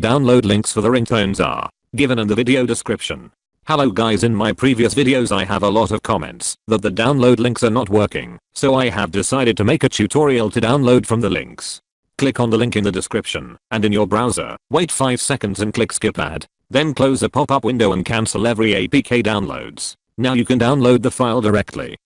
Download links for the ringtones are given in the video description. Hello guys, in my previous videos I have a lot of comments that the download links are not working, so I have decided to make a tutorial to download from the links. Click on the link in the description, and in your browser, wait 5 seconds and click skip ad. Then close a pop-up window and cancel every APK downloads. Now you can download the file directly.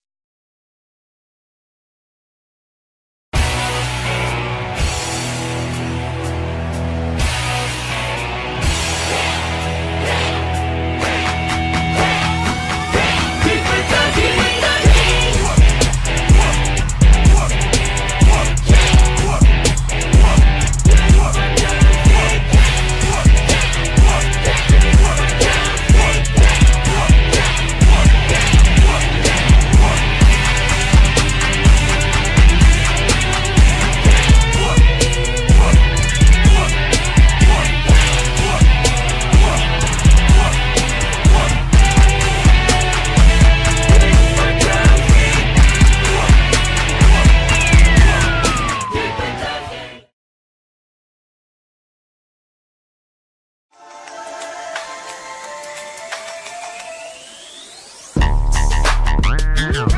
No.